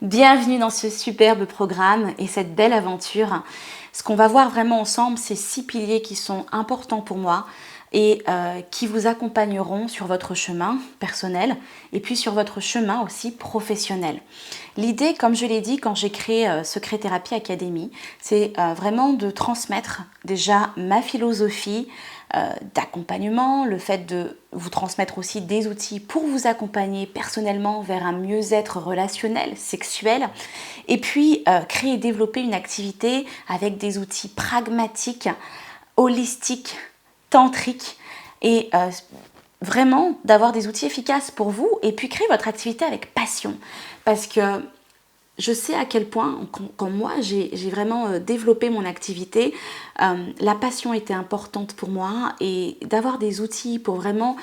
Bienvenue dans ce superbe programme et cette belle aventure. Ce qu'on va voir vraiment ensemble, c'est 6 piliers qui sont importants pour moi et qui vous accompagneront sur votre chemin personnel et puis sur votre chemin aussi professionnel. L'idée, comme je l'ai dit quand j'ai créé Secret Thérapie Academy, c'est vraiment de transmettre déjà ma philosophie d'accompagnement, le fait de vous transmettre aussi des outils pour vous accompagner personnellement vers un mieux-être relationnel, sexuel, et puis créer et développer une activité avec des outils pragmatiques, holistiques, tantriques et vraiment d'avoir des outils efficaces pour vous et puis créer votre activité avec passion. Parce que je sais à quel point, quand moi j'ai vraiment développé mon activité, la passion était importante pour moi et d'avoir des outils pour vraiment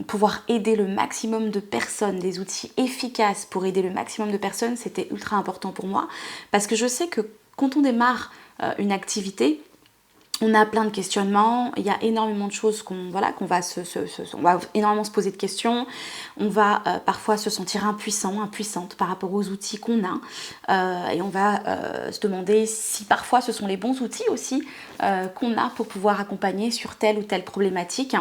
pouvoir aider le maximum de personnes, des outils efficaces pour aider le maximum de personnes, c'était ultra important pour moi. Parce que je sais que quand on démarre une activité, on a plein de questionnements, il y a énormément de choses qu'on va on va énormément se poser de questions, on va parfois se sentir impuissante par rapport aux outils qu'on a et on va se demander si parfois ce sont les bons outils aussi qu'on a pour pouvoir accompagner sur telle ou telle problématique.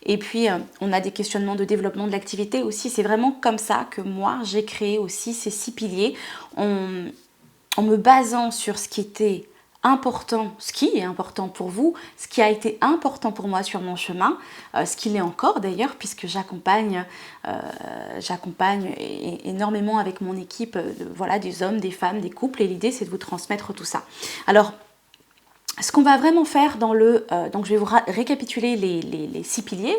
Et puis on a des questionnements de développement de l'activité aussi, c'est vraiment comme ça que moi j'ai créé aussi ces 6 piliers en me basant sur ce qui était important, ce qui est important pour vous, ce qui a été important pour moi sur mon chemin, ce qu'il est encore d'ailleurs, puisque j'accompagne énormément avec mon équipe, voilà, des hommes, des femmes, des couples, et l'idée c'est de vous transmettre tout ça. Alors, ce qu'on va vraiment faire dans donc je vais vous récapituler les 6 piliers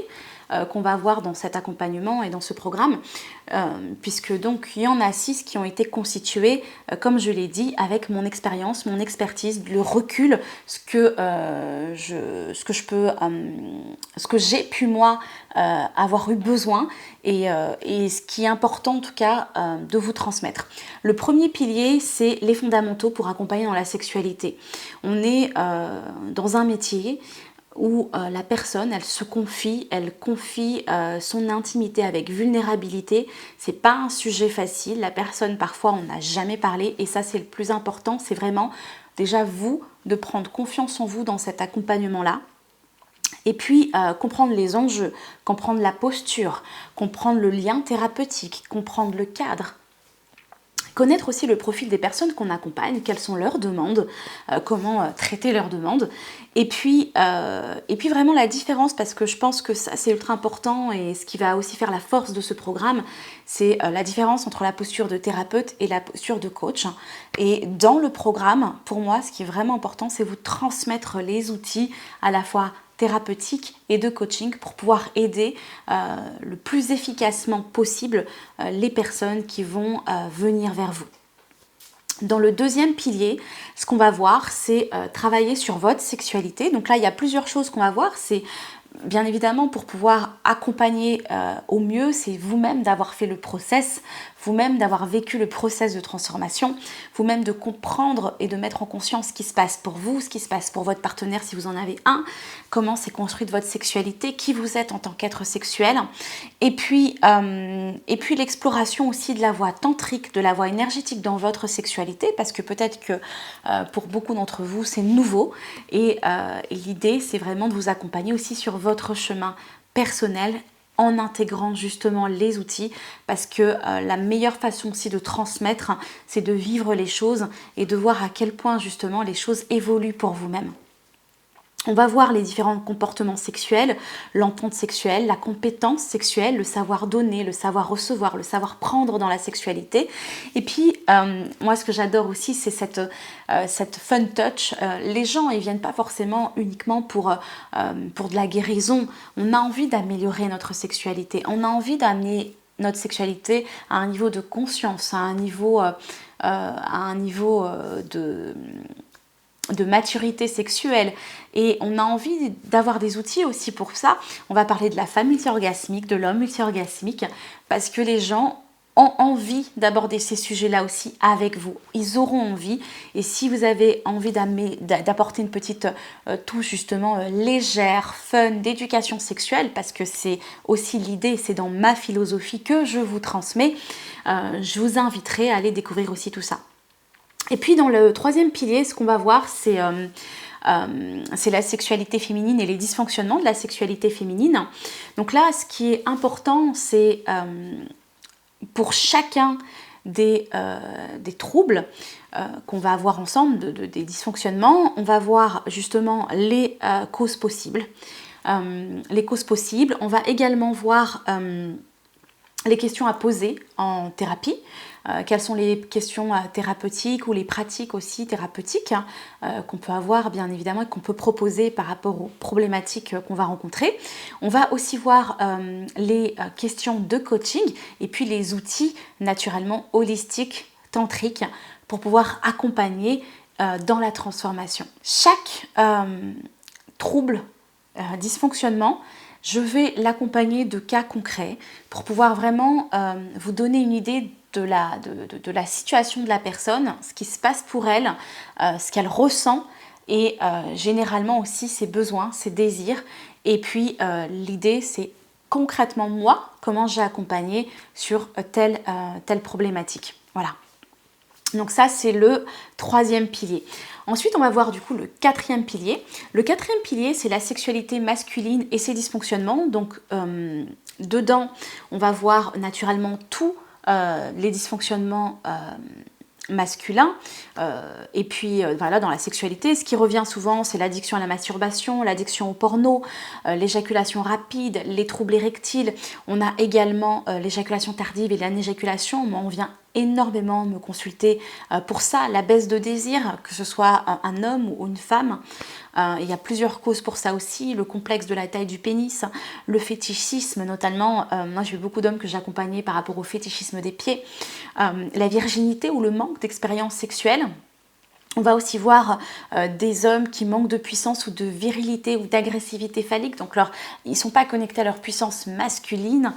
qu'on va voir dans cet accompagnement et dans ce programme, puisque donc il y en a 6 qui ont été constitués, comme je l'ai dit, avec mon expérience, mon expertise, le recul, ce que j'ai pu moi avoir eu besoin et ce qui est important en tout cas de vous transmettre. Le premier pilier, c'est les fondamentaux pour accompagner dans la sexualité. On est dans un métier où la personne, elle confie son intimité avec vulnérabilité. C'est pas un sujet facile. La personne, parfois, on n'a jamais parlé. Et ça, c'est le plus important. C'est vraiment, déjà, vous, de prendre confiance en vous dans cet accompagnement-là. Et puis, comprendre les enjeux, comprendre la posture, comprendre le lien thérapeutique, comprendre le cadre. Connaître aussi le profil des personnes qu'on accompagne, quelles sont leurs demandes, comment traiter leurs demandes. Et puis vraiment la différence, parce que je pense que ça c'est ultra important et ce qui va aussi faire la force de ce programme, c'est la différence entre la posture de thérapeute et la posture de coach. Et dans le programme, pour moi, ce qui est vraiment important, c'est vous transmettre les outils à la fois thérapeutique et de coaching pour pouvoir aider le plus efficacement possible les personnes qui vont venir vers vous. Dans le deuxième pilier, ce qu'on va voir, c'est travailler sur votre sexualité. Donc là, il y a plusieurs choses qu'on va voir. C'est bien évidemment pour pouvoir accompagner au mieux, c'est vous-même d'avoir fait le process, vous-même d'avoir vécu le process de transformation, vous-même de comprendre et de mettre en conscience ce qui se passe pour vous, ce qui se passe pour votre partenaire si vous en avez un, comment s'est construite votre sexualité, qui vous êtes en tant qu'être sexuel, et puis l'exploration aussi de la voie tantrique, de la voie énergétique dans votre sexualité, parce que peut-être que pour beaucoup d'entre vous c'est nouveau, et l'idée c'est vraiment de vous accompagner aussi sur votre chemin personnel en intégrant justement les outils, parce que la meilleure façon aussi de transmettre, c'est de vivre les choses et de voir à quel point justement les choses évoluent pour vous-même. On va voir les différents comportements sexuels, l'entente sexuelle, la compétence sexuelle, le savoir donner, le savoir recevoir, le savoir prendre dans la sexualité. Et puis, moi, ce que j'adore aussi, c'est cette fun touch. Les gens, ils viennent pas forcément uniquement pour de la guérison. On a envie d'améliorer notre sexualité. On a envie d'amener notre sexualité à un niveau de conscience, à un niveau de maturité sexuelle, et on a envie d'avoir des outils aussi pour ça. On va parler de la femme multi-orgasmique, de l'homme multi-orgasmique, parce que les gens ont envie d'aborder ces sujets-là aussi avec vous. Ils auront envie. Et si vous avez envie d'apporter une petite touche justement légère, fun, d'éducation sexuelle, parce que c'est aussi l'idée, c'est dans ma philosophie que je vous transmets, je vous inviterai à aller découvrir aussi tout ça. Et puis dans le troisième pilier, ce qu'on va voir, c'est la sexualité féminine et les dysfonctionnements de la sexualité féminine. Donc là, ce qui est important, c'est pour chacun des troubles qu'on va avoir ensemble, des dysfonctionnements, on va voir justement les causes possibles. On va également voir les questions à poser en thérapie. Quelles sont les questions thérapeutiques ou les pratiques aussi thérapeutiques qu'on peut avoir bien évidemment et qu'on peut proposer par rapport aux problématiques qu'on va rencontrer. On va aussi voir les questions de coaching et puis les outils naturellement holistiques, tantriques pour pouvoir accompagner dans la transformation. Chaque trouble, dysfonctionnement, je vais l'accompagner de cas concrets pour pouvoir vraiment vous donner une idée de la situation de la personne, ce qui se passe pour elle, ce qu'elle ressent et généralement aussi ses besoins, ses désirs. Et puis l'idée, c'est concrètement moi, comment j'ai accompagné sur telle problématique. Voilà. Donc ça, c'est le troisième pilier. Ensuite, on va voir du coup le quatrième pilier. Le quatrième pilier, c'est la sexualité masculine et ses dysfonctionnements. Donc dedans, on va voir naturellement tous les dysfonctionnements masculins. Et puis voilà, dans la sexualité, ce qui revient souvent, c'est l'addiction à la masturbation, l'addiction au porno, l'éjaculation rapide, les troubles érectiles. On a également l'éjaculation tardive et l'anéjaculation. Moi, on vient énormément me consulter pour ça, la baisse de désir, que ce soit un homme ou une femme. Il y a plusieurs causes pour ça aussi, le complexe de la taille du pénis, le fétichisme notamment. Moi j'ai eu beaucoup d'hommes que j'accompagnais par rapport au fétichisme des pieds, la virginité ou le manque d'expérience sexuelle. On va aussi voir des hommes qui manquent de puissance ou de virilité ou d'agressivité phallique. Donc ils ne sont pas connectés à leur puissance masculine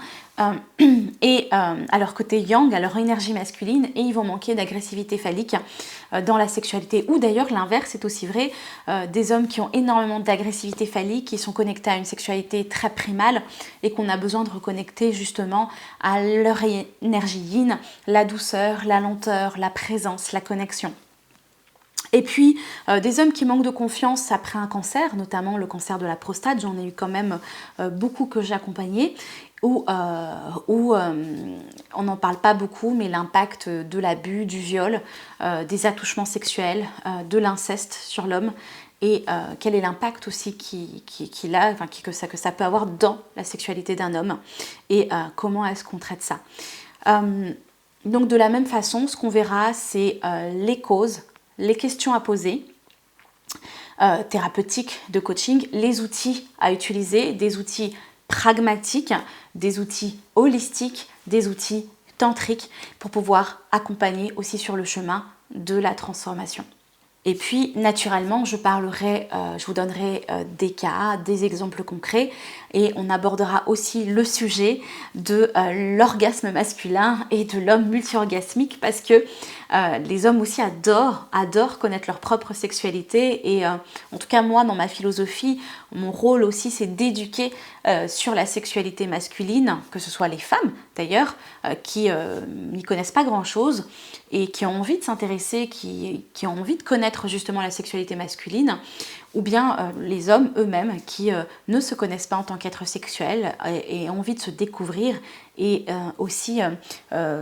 et à leur côté yang, à leur énergie masculine. Et ils vont manquer d'agressivité phallique dans la sexualité. Ou d'ailleurs l'inverse est aussi vrai. Des hommes qui ont énormément d'agressivité phallique, qui sont connectés à une sexualité très primale et qu'on a besoin de reconnecter justement à leur énergie yin, la douceur, la lenteur, la présence, la connexion. Et puis, des hommes qui manquent de confiance après un cancer, notamment le cancer de la prostate, j'en ai eu quand même beaucoup que j'ai accompagné, où on n'en parle pas beaucoup, mais l'impact de l'abus, du viol, des attouchements sexuels, de l'inceste sur l'homme, et quel est l'impact aussi que ça peut avoir dans la sexualité d'un homme, et comment est-ce qu'on traite ça. Donc de la même façon, ce qu'on verra, c'est les causes, les questions à poser, thérapeutiques, de coaching, les outils à utiliser, des outils pragmatiques, des outils holistiques, des outils tantriques pour pouvoir accompagner aussi sur le chemin de la transformation. Et puis, naturellement, je vous donnerai des cas, des exemples concrets et on abordera aussi le sujet de l'orgasme masculin et de l'homme multi-orgasmique parce que les hommes aussi adorent connaître leur propre sexualité et en tout cas, moi, dans ma philosophie, mon rôle aussi, c'est d'éduquer sur la sexualité masculine, que ce soit les femmes d'ailleurs, qui n'y connaissent pas grand-chose et qui ont envie de s'intéresser, qui ont envie de connaître justement la sexualité masculine, ou bien les hommes eux-mêmes qui ne se connaissent pas en tant qu'être sexuel et ont envie de se découvrir et aussi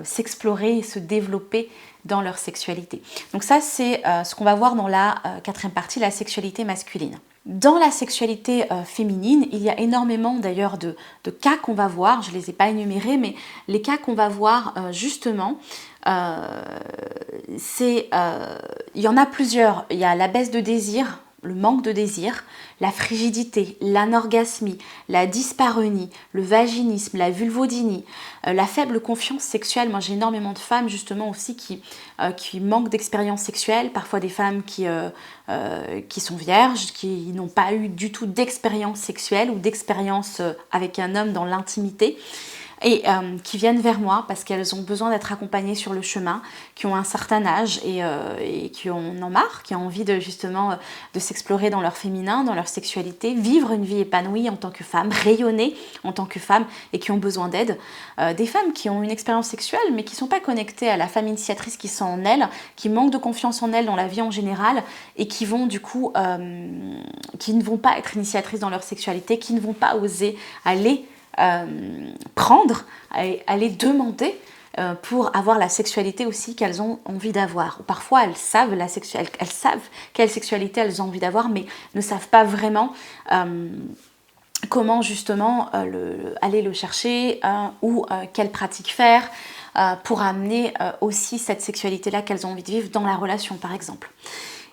s'explorer et se développer dans leur sexualité. Donc ça, c'est ce qu'on va voir dans la quatrième partie, la sexualité masculine. Dans la sexualité féminine, il y a énormément d'ailleurs de cas qu'on va voir, je ne les ai pas énumérés, mais les cas qu'on va voir justement, il y en a plusieurs. Il y a la baisse de désir, le manque de désir, la frigidité, l'anorgasmie, la dyspareunie, le vaginisme, la vulvodynie, la faible confiance sexuelle. Moi j'ai énormément de femmes justement aussi qui manquent d'expérience sexuelle, parfois des femmes qui sont vierges, qui n'ont pas eu du tout d'expérience sexuelle ou d'expérience avec un homme dans l'intimité. et qui viennent vers moi parce qu'elles ont besoin d'être accompagnées sur le chemin, qui ont un certain âge et qui en ont marre, qui ont envie de justement de s'explorer dans leur féminin, dans leur sexualité, vivre une vie épanouie en tant que femme, rayonner en tant que femme et qui ont besoin d'aide. Des femmes qui ont une expérience sexuelle mais qui ne sont pas connectées à la femme initiatrice qui sont en elles, qui manquent de confiance en elles dans la vie en général et qui vont du coup, qui ne vont pas être initiatrices dans leur sexualité, qui ne vont pas oser aller prendre, aller demander pour avoir la sexualité aussi qu'elles ont envie d'avoir. Parfois elles savent, elles savent quelle sexualité elles ont envie d'avoir mais ne savent pas vraiment comment justement aller le chercher ou quelle pratique faire pour amener aussi cette sexualité-là qu'elles ont envie de vivre dans la relation par exemple.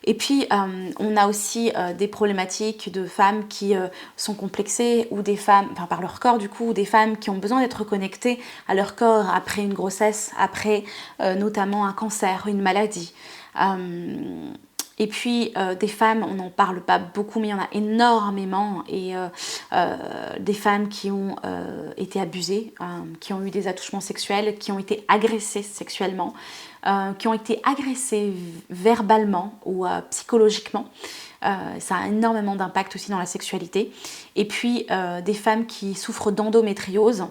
Et puis, on a aussi des problématiques de femmes qui sont complexées ou des femmes, enfin par leur corps du coup, ou des femmes qui ont besoin d'être connectées à leur corps après une grossesse, après notamment un cancer, une maladie. Et puis des femmes, on n'en parle pas beaucoup, mais il y en a énormément, et des femmes qui ont été abusées, qui ont eu des attouchements sexuels, qui ont été agressées sexuellement, qui ont été agressées verbalement ou psychologiquement. Ça a énormément d'impact aussi dans la sexualité. Et puis des femmes qui souffrent d'endométriose.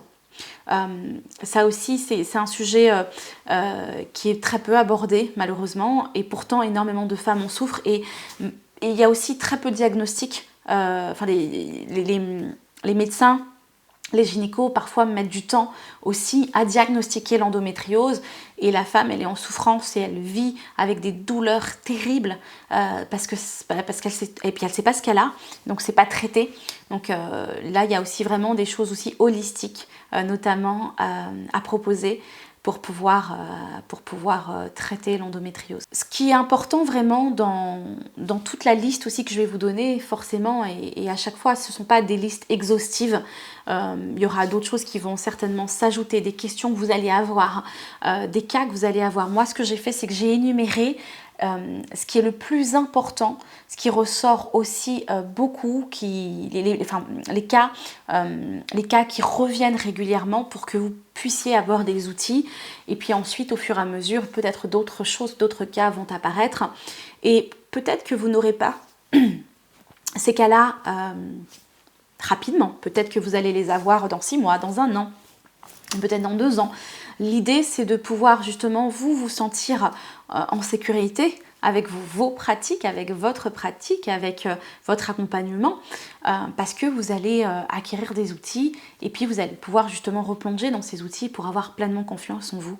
Ça aussi c'est un sujet qui est très peu abordé malheureusement et pourtant énormément de femmes en souffrent et il y a aussi très peu de diagnostics, enfin les médecins, les gynécos parfois mettent du temps aussi à diagnostiquer l'endométriose et la femme elle est en souffrance et elle vit avec des douleurs terribles parce qu'elle sait, et puis elle sait pas ce qu'elle a, donc c'est pas traité. Donc là il y a aussi vraiment des choses aussi holistiques notamment à proposer pour pouvoir traiter l'endométriose. Ce qui est important vraiment dans toute la liste aussi que je vais vous donner forcément, et à chaque fois ce ne sont pas des listes exhaustives, il y aura d'autres choses qui vont certainement s'ajouter, des questions que vous allez avoir, des cas que vous allez avoir. Moi ce que j'ai fait c'est que j'ai énuméré ce qui est le plus important, ce qui ressort aussi beaucoup, les cas qui reviennent régulièrement pour que vous puissiez avoir des outils. Et puis ensuite, au fur et à mesure, peut-être d'autres choses, d'autres cas vont apparaître. Et peut-être que vous n'aurez pas ces cas-là rapidement. Peut-être que vous allez les avoir dans 6 mois, dans 1 an, peut-être dans 2 ans. L'idée, c'est de pouvoir justement vous sentir en sécurité avec vos pratiques, avec votre pratique, avec votre accompagnement, parce que vous allez acquérir des outils et puis vous allez pouvoir justement replonger dans ces outils pour avoir pleinement confiance en vous,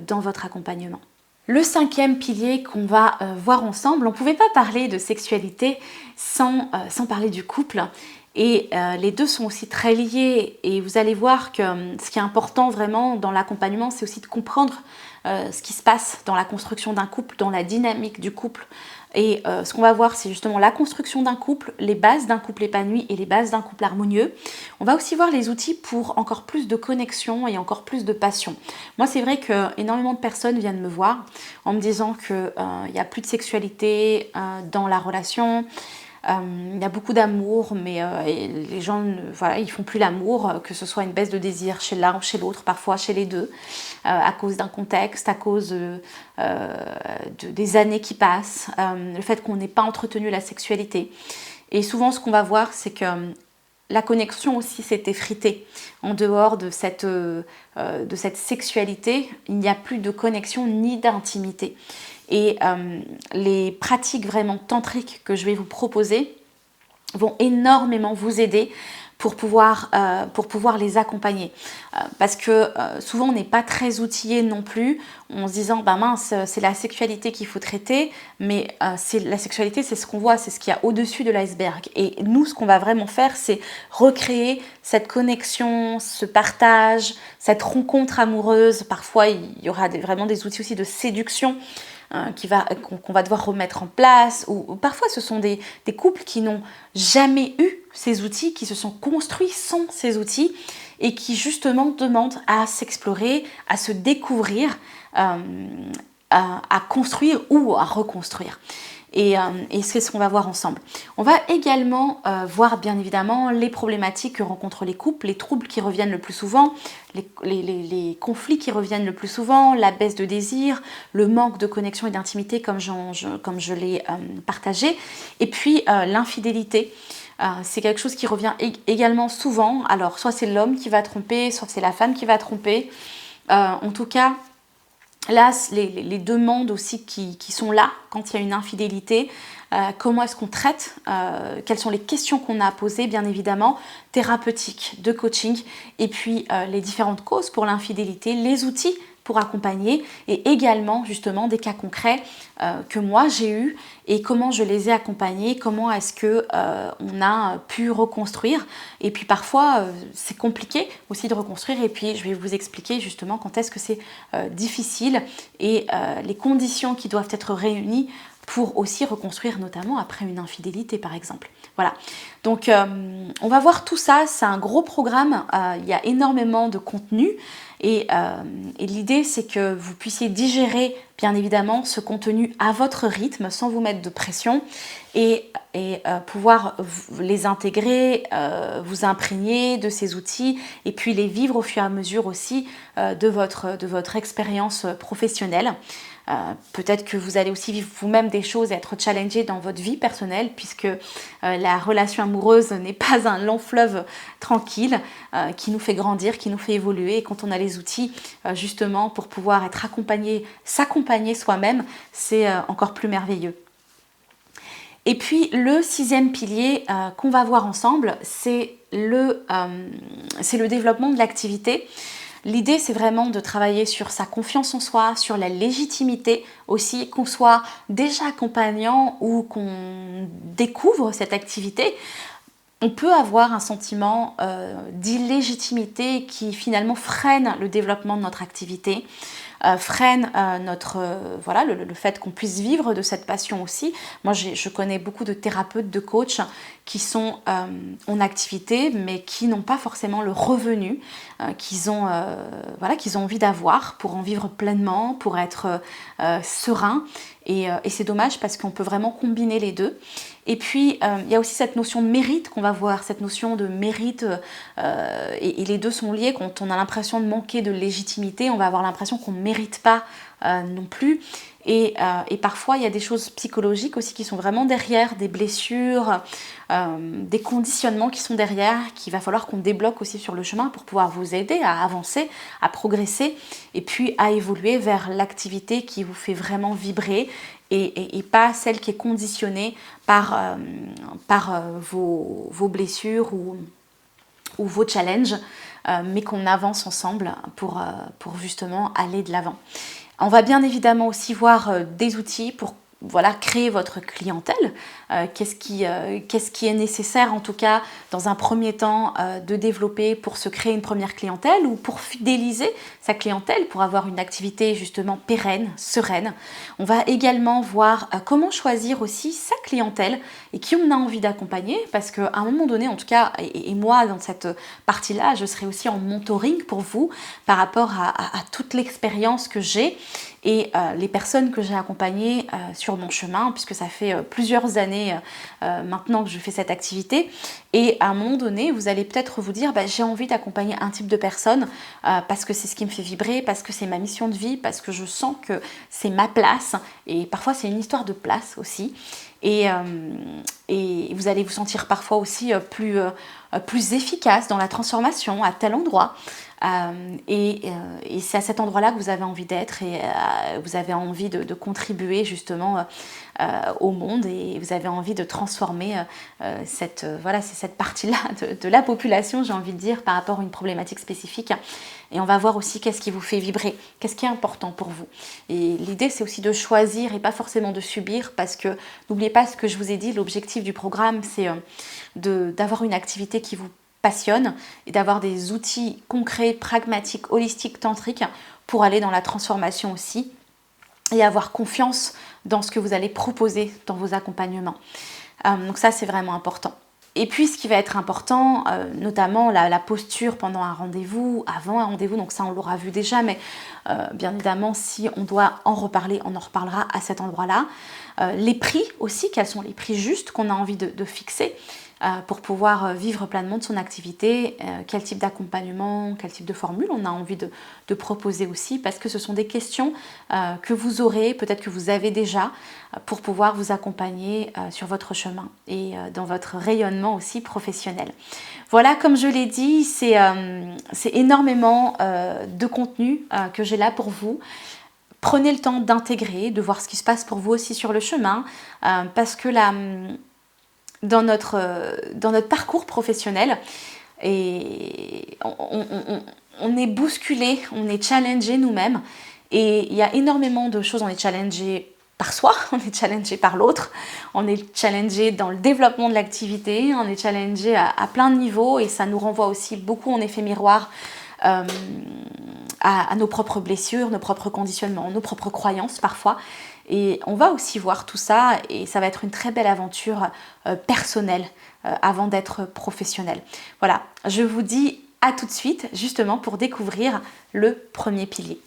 dans votre accompagnement. Le 5e pilier qu'on va voir ensemble, on ne pouvait pas parler de sexualité sans parler du couple. Et les deux sont aussi très liés et vous allez voir que ce qui est important vraiment dans l'accompagnement, c'est aussi de comprendre ce qui se passe dans la construction d'un couple, dans la dynamique du couple. Et ce qu'on va voir, c'est justement la construction d'un couple, les bases d'un couple épanoui et les bases d'un couple harmonieux. On va aussi voir les outils pour encore plus de connexion et encore plus de passion. Moi, c'est vrai que énormément de personnes viennent me voir en me disant qu'il n'y a plus de sexualité dans la relation. Il y a beaucoup d'amour, mais les gens ils font plus l'amour, que ce soit une baisse de désir chez l'un ou chez l'autre, parfois chez les deux, à cause d'un contexte, à cause des années qui passent, le fait qu'on n'ait pas entretenu la sexualité. Et souvent ce qu'on va voir, c'est que la connexion aussi s'est effritée. En dehors de cette sexualité, il n'y a plus de connexion ni d'intimité. Et les pratiques vraiment tantriques que je vais vous proposer vont énormément vous aider pour pouvoir les accompagner. Parce que souvent on n'est pas très outillé non plus, en se disant bah mince, c'est la sexualité qu'il faut traiter, mais la sexualité c'est ce qu'on voit, c'est ce qu'il y a au-dessus de l'iceberg. Et nous ce qu'on va vraiment faire, c'est recréer cette connexion, ce partage, cette rencontre amoureuse. Parfois il y aura vraiment des outils aussi de séduction qu'on va devoir remettre en place, ou parfois ce sont des couples qui n'ont jamais eu ces outils, qui se sont construits sans ces outils et qui justement demandent à s'explorer, à se découvrir, à construire ou à reconstruire. et c'est ce qu'on va voir ensemble. On va également voir bien évidemment les problématiques que rencontrent les couples, les troubles qui reviennent le plus souvent, les conflits qui reviennent le plus souvent, la baisse de désir, le manque de connexion et d'intimité comme je l'ai partagé, et puis l'infidélité. C'est quelque chose qui revient également souvent. Alors soit c'est l'homme qui va tromper, soit c'est la femme qui va tromper. En tout cas, là, les demandes aussi qui sont là quand il y a une infidélité, comment est-ce qu'on traite, quelles sont les questions qu'on a à poser, bien évidemment, thérapeutiques, de coaching, et puis les différentes causes pour l'infidélité, les outils pour accompagner, et également justement des cas concrets que moi j'ai eus et comment je les ai accompagnés, comment est-ce que on a pu reconstruire. Et puis parfois c'est compliqué aussi de reconstruire, et puis je vais vous expliquer justement quand est-ce que c'est difficile et les conditions qui doivent être réunies pour aussi reconstruire, notamment après une infidélité par exemple. Voilà, donc on va voir tout ça, c'est un gros programme, il y a énormément de contenu et l'idée c'est que vous puissiez digérer bien évidemment ce contenu à votre rythme sans vous mettre de pression et pouvoir les intégrer, vous imprégner de ces outils et puis les vivre au fur et à mesure aussi de votre expérience professionnelle. Peut-être que vous allez aussi vivre vous-même des choses et être challengé dans votre vie personnelle puisque la relation amoureuse n'est pas un long fleuve tranquille qui nous fait grandir, qui nous fait évoluer. Et quand on a les outils justement pour pouvoir être accompagné, s'accompagner soi-même, c'est encore plus merveilleux. Et puis le 6e pilier qu'on va voir ensemble, c'est le développement de l'activité. L'idée, c'est vraiment de travailler sur sa confiance en soi, sur la légitimité aussi, qu'on soit déjà accompagnant ou qu'on découvre cette activité. On peut avoir un sentiment d'illégitimité qui finalement freine le développement de notre activité, freine voilà, le fait qu'on puisse vivre de cette passion aussi. Moi, je connais beaucoup de thérapeutes, de coachs qui sont en activité, mais qui n'ont pas forcément le revenu qu'ils ont envie d'avoir pour en vivre pleinement, pour être serein. Et c'est dommage parce qu'on peut vraiment combiner les deux. Et puis, il y a aussi cette notion de mérite qu'on va voir, cette notion de mérite, et les deux sont liés. Quand on a l'impression de manquer de légitimité, on va avoir l'impression qu'on ne mérite pas non plus. Et parfois, il y a des choses psychologiques aussi qui sont vraiment derrière, des blessures, des conditionnements qui sont derrière, qu'il va falloir qu'on débloque aussi sur le chemin pour pouvoir vous aider à avancer, à progresser et puis à évoluer vers l'activité qui vous fait vraiment vibrer et pas celle qui est conditionnée par vos blessures ou vos challenges, mais qu'on avance ensemble pour justement aller de l'avant. On va bien évidemment aussi voir des outils pour créer votre clientèle. Qu'est-ce qui est nécessaire en tout cas dans un premier temps de développer pour se créer une première clientèle ou pour fidéliser sa clientèle, pour avoir une activité justement pérenne, sereine. On va également voir comment choisir aussi sa clientèle et qui on a envie d'accompagner, parce qu'à un moment donné, en tout cas, et moi dans cette partie-là, je serai aussi en mentoring pour vous par rapport à toute l'expérience que j'ai et les personnes que j'ai accompagnées sur mon chemin, puisque ça fait plusieurs années maintenant que je fais cette activité. Et à un moment donné, vous allez peut-être vous dire j'ai envie d'accompagner un type de personne parce que c'est ce qui me fait vibrer, parce que c'est ma mission de vie, parce que je sens que c'est ma place. Et parfois, c'est une histoire de place aussi. Et vous allez vous sentir parfois aussi plus efficace dans la transformation à tel endroit. Et c'est à cet endroit-là que vous avez envie d'être et vous avez envie de contribuer justement au monde et vous avez envie de transformer c'est cette partie-là de la population, j'ai envie de dire, par rapport à une problématique spécifique. Et on va voir aussi qu'est-ce qui vous fait vibrer, qu'est-ce qui est important pour vous. Et l'idée, c'est aussi de choisir et pas forcément de subir, parce que n'oubliez pas ce que je vous ai dit, l'objectif du programme, c'est d'avoir une activité qui vous passionne et d'avoir des outils concrets, pragmatiques, holistiques, tantriques pour aller dans la transformation aussi et avoir confiance dans ce que vous allez proposer dans vos accompagnements. Donc ça, c'est vraiment important. Et puis ce qui va être important, notamment la posture pendant un rendez-vous, avant un rendez-vous, donc ça on l'aura vu déjà, mais bien évidemment si on doit en reparler, on en reparlera à cet endroit-là. Les prix aussi, quels sont les prix justes qu'on a envie de fixer pour pouvoir vivre pleinement de son activité, quel type d'accompagnement, quel type de formule on a envie de proposer aussi, parce que ce sont des questions que vous aurez, peut-être que vous avez déjà, pour pouvoir vous accompagner sur votre chemin et dans votre rayonnement aussi professionnel. Voilà, comme je l'ai dit, c'est énormément de contenu que j'ai là pour vous. Prenez le temps d'intégrer, de voir ce qui se passe pour vous aussi sur le chemin, parce que dans notre parcours professionnel, et on est bousculé, on est challengé nous-mêmes, et il y a énormément de choses, on est challengé par soi, on est challengé par l'autre, on est challengé dans le développement de l'activité, on est challengé à plein de niveaux, et ça nous renvoie aussi beaucoup en effet miroir à nos propres blessures, nos propres conditionnements, nos propres croyances parfois. Et on va aussi voir tout ça et ça va être une très belle aventure personnelle avant d'être professionnelle. Voilà, je vous dis à tout de suite justement pour découvrir le premier pilier.